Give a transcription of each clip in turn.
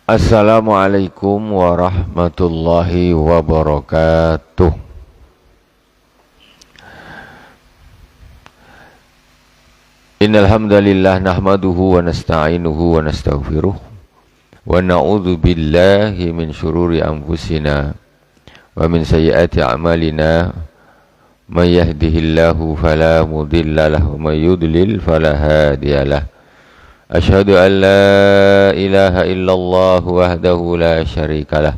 Assalamualaikum warahmatullahi wabarakatuh. Innal hamdalillah nahmaduhu wa nasta'inuhu wa nastaghfiruh wa na'udzu billahi min shururi anfusina wa min sayyiati a'malina. May yahdihillahu fala mudilla lahu wa may yudlil fala hadiyalah. Asyhadu an la ilaha illallah wahdahu la syarikalah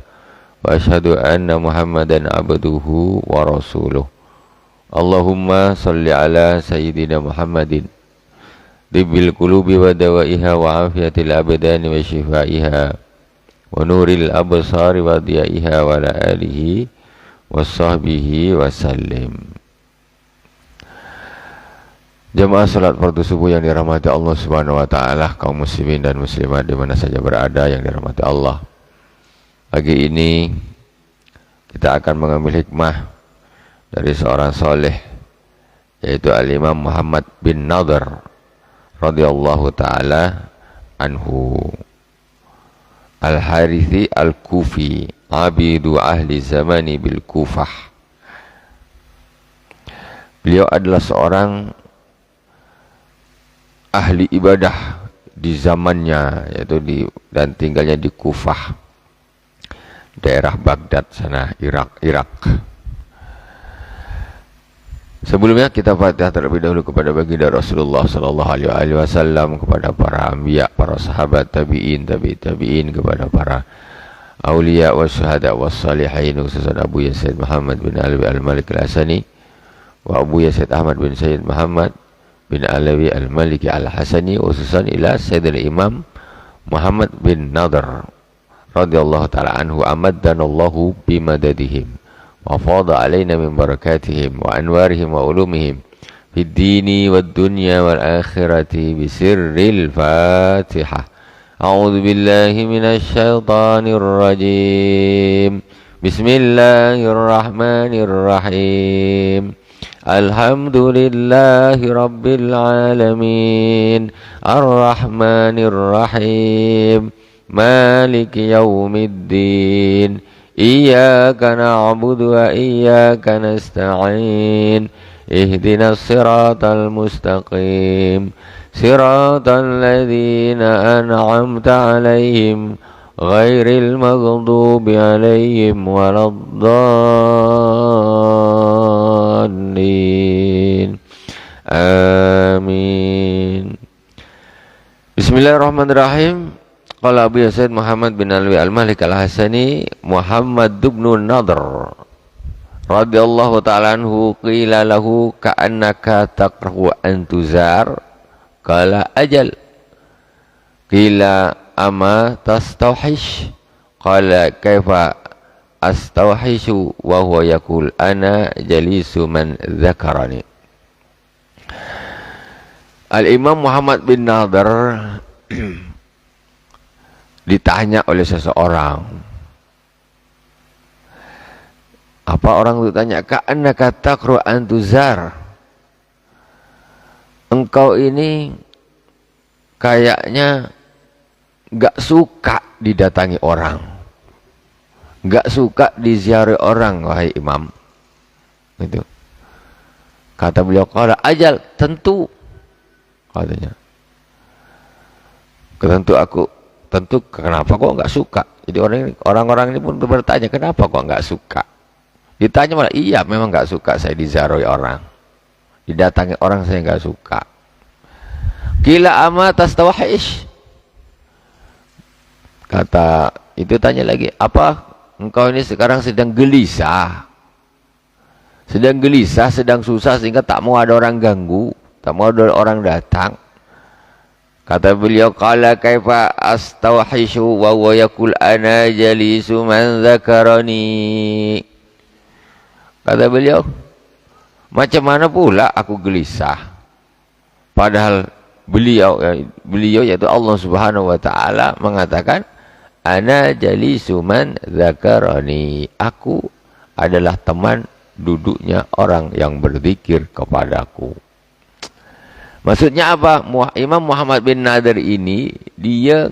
wa asyhadu anna Muhammadan abduhu wa rasuluh. Allahumma salli ala sayyidina Muhammadin tibbil qulubi wa dawaiha wa afiyatil abdani wa shifaiha wa nuril absari wa diyaiha wa ala alihi wa sahbihi wa sallim. Jemaah salat fardu subuh yang dirahmati Allah Subhanahu wa taala, kaum muslimin dan muslimat di mana saja berada yang dirahmati Allah. Pagi ini kita akan mengambil hikmah dari seorang soleh, yaitu Al-Imam Muhammad bin Nadhr radhiyallahu taala anhu Al-Harithi Al-Kufi, abidu ahli zamani bil Kufah. Beliau adalah seorang ahli ibadah di zamannya, yaitu dan tinggalnya di Kufah, daerah Baghdad sana, Irak. Sebelumnya kita Fatihah terlebih dahulu kepada baginda Rasulullah sallallahu alaihi wasallam, kepada para anbiya, para sahabat, tabi'in, tabi'in, kepada para auliya wa syuhada wa salihin, khususan Abu Yazid Muhammad bin Alawi Al-Malik Al-Hasani wa Abu Yazid Ahmad bin Sayyid Muhammad bin Alawi Al-Maliki Al-Hasani, khususan ila Sayyidil Imam Muhammad bin Nadhr radhiyallahu ta'ala anhu, amaddanallahu bimadadihim wa fadha alaina min barakatihim wa anwarihim wa ulumihim fid dini wad dunya wal akhirati bisirril Fatihah. A'udzu billahi minasy syaithanir rajim. Bismillahirrahmanirrahim. Alhamdulillahi rabbil alamin, arrahmanir rahim, maliki yaumiddin, iyyaka na'budu wa iyyaka nasta'in, ihdinas siratal mustaqim, siratal ladzina an'amta 'alaihim ghairil maghdubi 'alaihim waladdallin. Amin. Bismillahirrahmanirrahim. Qala Abu Yazid Muhammad bin Alawi Al-Malik Al-Hasani Muhammad bin Nadhr radhiyallahu ta'ala anhu, qila lahu ka'annaka taqrahu an tuzar, qala ajal, qila ama tastawhish, qala kaifa astawhishu wa huwa yaqul ana jalisu man dzakarani. Al-Imam Muhammad bin Nadhr ditanya oleh seseorang. Apa orang itu tanya? Ka'annaka taqru an tuzar, engkau ini kayaknya gak suka didatangi orang, gak suka diziarahi orang, wahai imam. Itu kata beliau, qala ajal, tentu, katanya. Tentu, kenapa kok nggak suka? Jadi orang-orang ini pun bertanya, kenapa kok nggak suka? Ditanya malah, iya memang nggak suka saya diziarahi orang, didatangi orang saya nggak suka. Qila ama tastawhish, kata itu tanya lagi, apa engkau ini sekarang sedang gelisah, sedang susah sehingga tak mau ada orang ganggu, tak mau ada orang datang? Kata beliau, qala kaifa astawhishu wa huwa yaqul ana jalisu man dzakarani. Kata beliau, macam mana pula aku gelisah, padahal beliau yaitu Allah Subhanahu wa taala mengatakan ana jalisu man dzakarani, aku adalah teman duduknya orang yang berzikir kepadaku. Maksudnya apa? Imam Muhammad bin Nadhr ini dia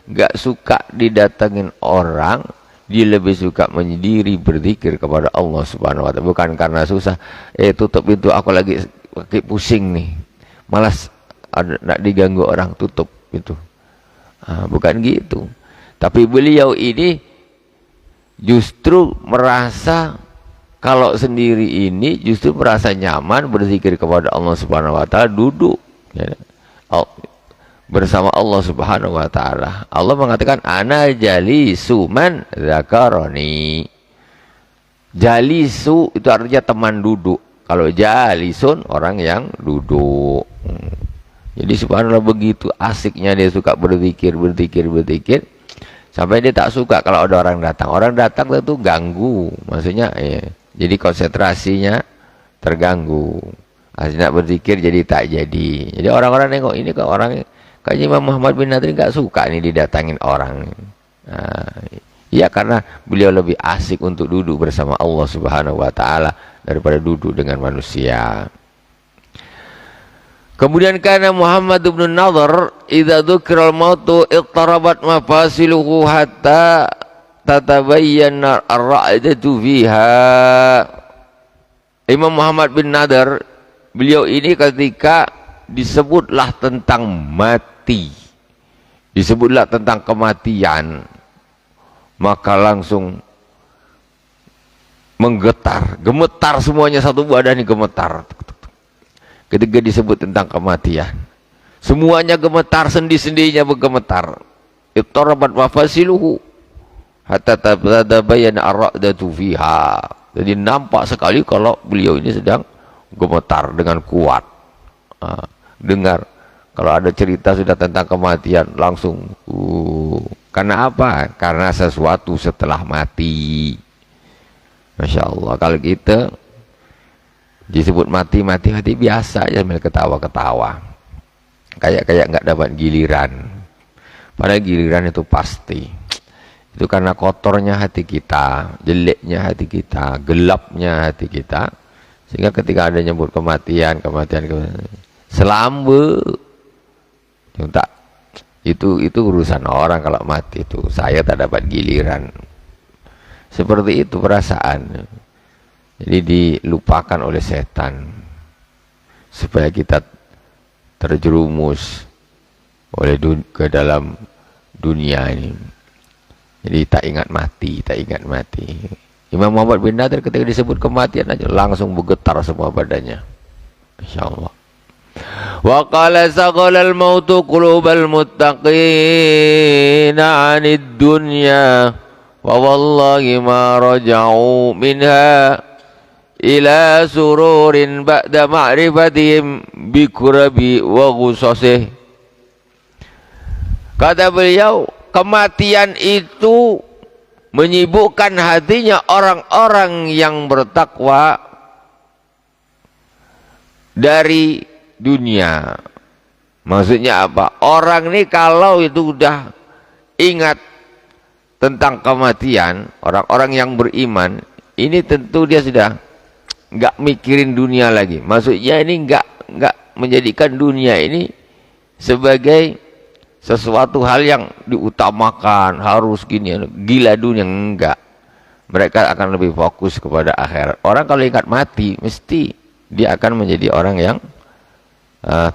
nggak suka didatangin orang, dia lebih suka menyendiri berzikir kepada Allah Subhanahu wa taala. Bukan karena susah, tutup pintu aku lagi pusing nih, malas nak diganggu orang, tutup itu. Bukan gitu. Tapi beliau ini justru merasa kalau sendiri ini justru merasa nyaman berzikir kepada Allah Subhanahu wa taala, duduk ya, bersama Allah Subhanahu wa taala. Allah mengatakan ana jalisu man dzakarani. Jalisu itu artinya teman duduk. Kalau jalisun orang yang duduk. Jadi subhanallah begitu asiknya dia suka berzikir sampai dia tak suka kalau ada orang datang. Orang datang itu ganggu, maksudnya jadi konsentrasinya terganggu. Asik nak berzikir jadi tak jadi. Jadi orang-orang nengok ini kok orang kayak Imam Muhammad bin Nadir nggak suka nih didatangin orang. Ya karena beliau lebih asik untuk duduk bersama Allah Subhanahu wa taala daripada duduk dengan manusia. Kemudian karena Muhammad bin Nadhr idza dzukira al-mautu iqtarabat mafasiluhu hatta tatabayyana ar-ra'datu fiha. Imam Muhammad bin Nadhr, beliau ini ketika disebutlah tentang mati, disebutlah tentang kematian, maka langsung menggetar, gemetar semuanya, satu badan ini gemetar. Ketika disebut tentang kematian, semuanya gemetar, sendi-sendinya bergemetar. Iqtarabat mafasiluhu hatta tatabayyana ar-ra'datu fiha. Jadi nampak sekali kalau beliau ini sedang gemetar dengan kuat. Dengar kalau ada cerita sudah tentang kematian langsung karena apa? Karena sesuatu setelah mati. Masya Allah, kalau kita disebut mati biasa aja, sambil ketawa-ketawa, kayak nggak dapat giliran. Padahal giliran itu pasti. Itu karena kotornya hati kita, jeleknya hati kita, gelapnya hati kita, sehingga ketika ada nyebut kematian selambe, tak, itu urusan orang. Kalau mati itu saya tak dapat giliran. Seperti itu perasaan. Jadi dilupakan oleh setan supaya kita terjerumus oleh ke dalam dunia ini. Jadi tak ingat mati. Imam Muhammad bin Nadir ketika disebut kematian aja langsung bergetar semua badannya. Insyaallah. Wa qala saghalal mautu qulubal muttaqina 'anid dunya wa wallahi ma raja'u minha ila sururin ba'da ma'rifatihim bikurabi wa ghusasih. Kata beliau, kematian itu menyibukkan hatinya orang-orang yang bertakwa dari dunia. Maksudnya apa? Orang ini kalau itu udah ingat tentang kematian, orang-orang yang beriman ini tentu dia sudah nggak mikirin dunia lagi. Maksudnya ini nggak menjadikan dunia ini sebagai sesuatu hal yang diutamakan, harus gini, gila dunia, enggak. Mereka akan lebih fokus kepada akhirat. Orang kalau ingat mati mesti dia akan menjadi orang yang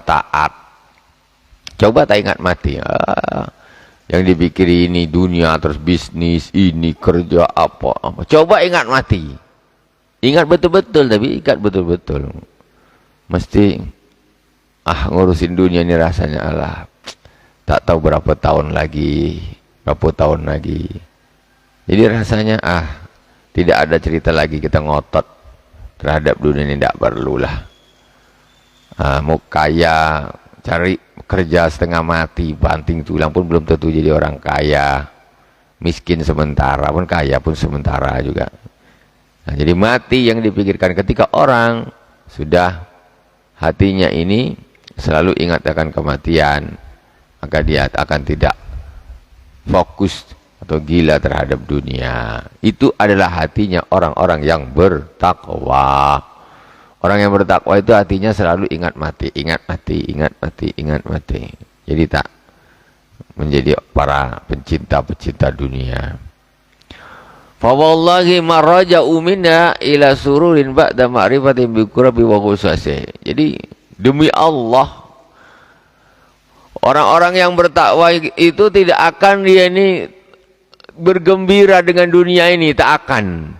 taat. Coba tak ingat mati, yang dipikir ini dunia, terus bisnis, ini kerja apa. Coba ingat mati. Ingat betul-betul, tapi ingat betul-betul. Mesti ngurusin dunia ini rasanya Allah. Tak tahu berapa tahun lagi. Jadi rasanya tidak ada cerita lagi kita ngotot terhadap dunia ini, tidak perlulah. Mau kaya, cari kerja setengah mati, banting tulang pun belum tentu jadi orang kaya. Miskin sementara pun, kaya pun sementara juga. Nah, jadi mati yang dipikirkan ketika orang sudah hatinya ini selalu ingat akan kematian, maka dia akan tidak fokus atau gila terhadap dunia. Itu adalah hatinya orang-orang yang bertakwa. Orang yang bertakwa itu hatinya selalu ingat mati. Jadi tak menjadi para pencinta-pencinta dunia. Fa wallahi maraja'u minna ila sururin ba'da ma'rifatin bi qurbi wa khusasi. Jadi demi Allah, orang-orang yang bertakwa itu tidak akan dia ini bergembira dengan dunia ini, tak akan.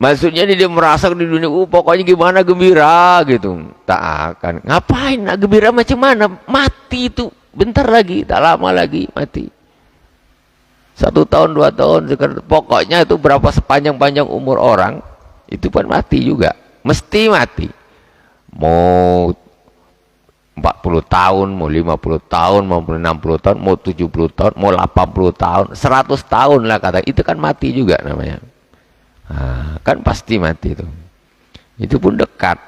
Maksudnya dia merasa di dunia, pokoknya gimana gembira gitu. Tak akan. Ngapain nak gembira macam mana? Mati itu. Bentar lagi, tak lama lagi mati. 1 tahun, 2 tahun, pokoknya itu berapa sepanjang-panjang umur orang, itu pun mati juga. Mesti mati. Mau 40 tahun, mau 50 tahun, mau 60 tahun, mau 70 tahun, mau 80 tahun, 100 tahun lah kata. Itu kan mati juga namanya. Nah, kan pasti mati itu. Itu pun dekat.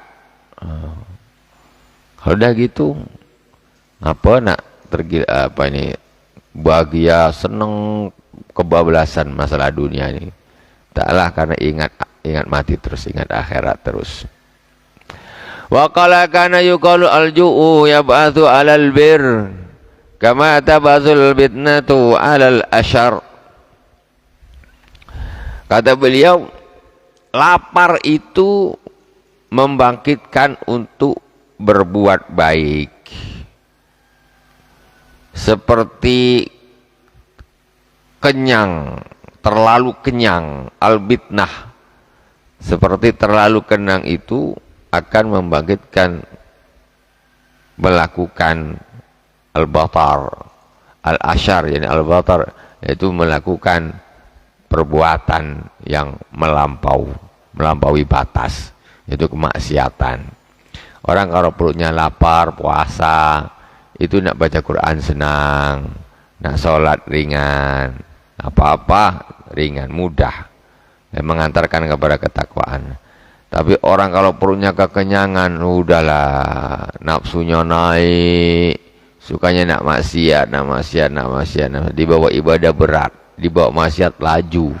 Kalau udah gitu, apa nak tergila apa ini? Bahagia, seneng, kebablasan masalah dunia ini. Taklah, karena ingat mati terus, ingat akhirat terus. Wa qala kana yuqalu al-ju'u yab'atsu 'alal bir kama tabazul bitnatu 'alal ashar. Kata beliau, lapar itu membangkitkan untuk berbuat baik. Seperti kenyang, terlalu kenyang, albitnah. Seperti terlalu kenyang itu akan membangkitkan, melakukan al-batar, al-ashar, yani al-batar, yaitu melakukan perbuatan yang melampaui batas, yaitu kemaksiatan. Orang kalau perutnya lapar, puasa, itu nak baca Quran senang, nak sholat ringan, apa-apa ringan, mudah, mengantarkan kepada ketakwaan. Tapi orang kalau perutnya kekenyangan, udahlah, nafsunya naik, sukanya nak maksiat, dibawa ibadah berat, dibawa maksiat laju.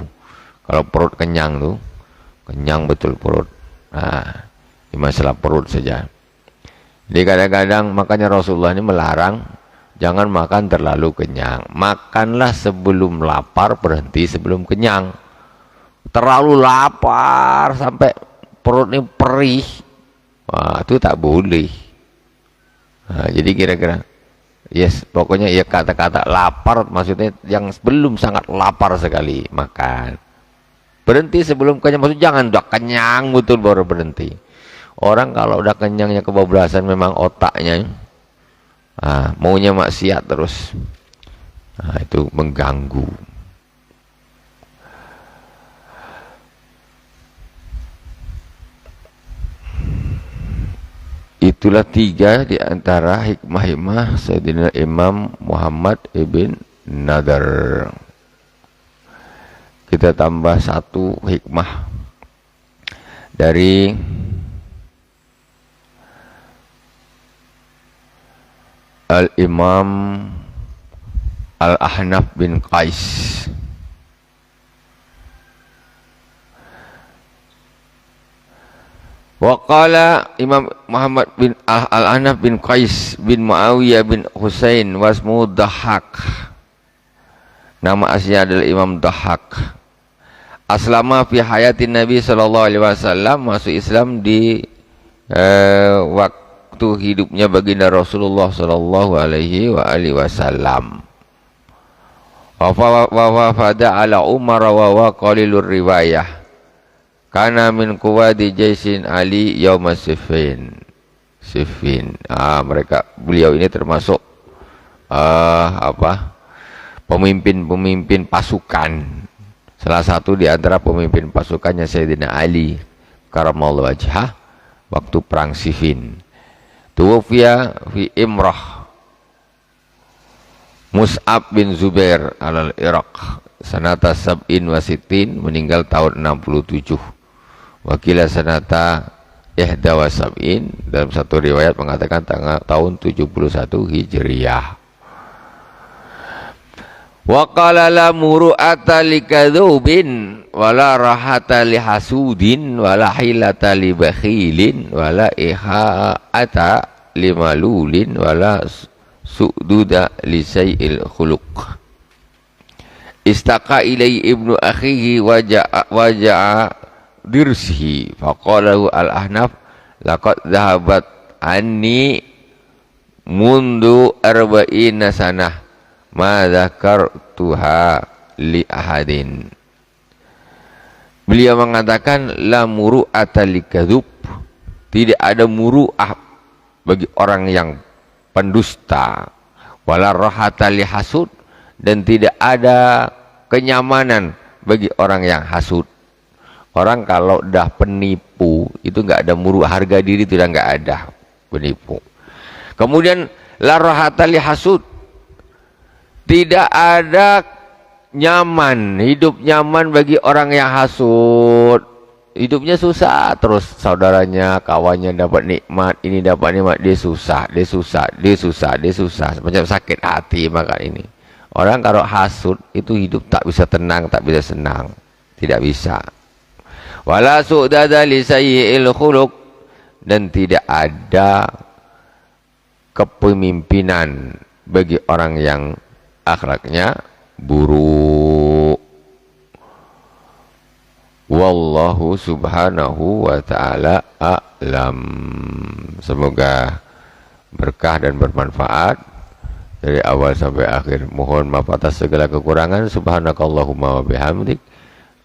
Kalau perut kenyang tuh, kenyang betul perut. Nah, ini masalah perut saja. Jadi kadang-kadang makanya Rasulullah ini melarang jangan makan terlalu kenyang. Makanlah sebelum lapar, berhenti sebelum kenyang. Terlalu lapar sampai perut ini perih, wah, itu tak boleh. Nah, jadi kira-kira, yes, pokoknya ya kata-kata lapar maksudnya yang belum sangat lapar sekali makan. Berhenti sebelum kenyang, maksudnya jangan udah kenyang betul baru berhenti. Orang kalau udah kenyangnya kebablasan memang otaknya, maunya maksiat terus. Nah, itu mengganggu. Itulah 3 di antara hikmah-hikmah Sayyidina Imam Muhammad ibn Nadar. Kita tambah 1 hikmah dari Al-Imam Al-Ahnaf bin Qais. Waqala Imam Muhammad bin Al-Ahnaf bin Qais bin Muawiyah bin Husain wasmu Dahhak. Nama aslinya adalah Imam Dahhak. Aslama fi hayatin Nabi sallallahu alaihi wasallam, masuk Islam di waktu hidupnya baginda Rasulullah sallallahu alaihi wasallam. Wa wafada ala Umar wa qalilur riwayah. Kana min quwadi jaisin Ali yauma Siffin. Beliau ini termasuk pemimpin pasukan. Salah satu di antara pemimpin pasukannya Sayyidina Ali karamallahu wajhah waktu perang Siffin. Tuwfiya fi Imrah. Mus'ab bin Zubair alal Iraq sanata sab'in wa sittin, meninggal tahun 67. Wakilah sanata ihda wa sab'in, dalam satu riwayat mengatakan tahun 71 Hijriyah. Wa qala la muru'ata likadzubin wala rahata lihasudin wala hilata libakhilin wala iha'ata limalulin wala su'duda li say'il khuluq. Istaqa ilai ibnu akhihi waja'a dirsihi faqalahu al-ahnaf laqad dhahabat anni mundu arba'ina sanah ma dzakartuha li ahadin. Beliau mengatakan la muru'ata likadzub, tidak ada muru'ah bagi orang yang pendusta, wala rahata li hasud, dan tidak ada kenyamanan bagi orang yang hasud. Orang kalau dah penipu itu nggak ada muru'ah, harga diri itu nggak ada, penipu. Kemudian la rahata li hasud, tidak ada nyaman, hidup nyaman bagi orang yang hasud. Hidupnya susah terus, saudaranya, kawannya dapat nikmat, ini dapat nikmat, dia susah, dia susah, dia susah, dia susah, macam sakit hati. Maka ini orang kalau hasud itu hidup tak bisa tenang, tak bisa senang, tidak bisa. Wala su'dada li sayyi'il khuluq, dan tidak ada kepemimpinan bagi orang yang akhlaknya buruk. Wallahu subhanahu wa ta'ala a'lam. Semoga berkah dan bermanfaat dari awal sampai akhir. Mohon maaf atas segala kekurangan. Subhanakallahumma wa bihamdik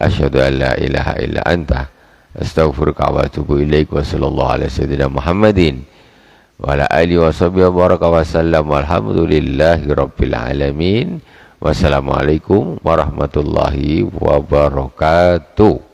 asyhadu an la ilaha illa anta astaghfiruka wa atubu ilaik. Wa sallallahu alaihi sayyidina Muhammadin wa ala alihi wa sahbihi wa baraka wa sallam. Walhamdulillahi rabbil alamin. Wassalamualaikum warahmatullahi wabarakatuh.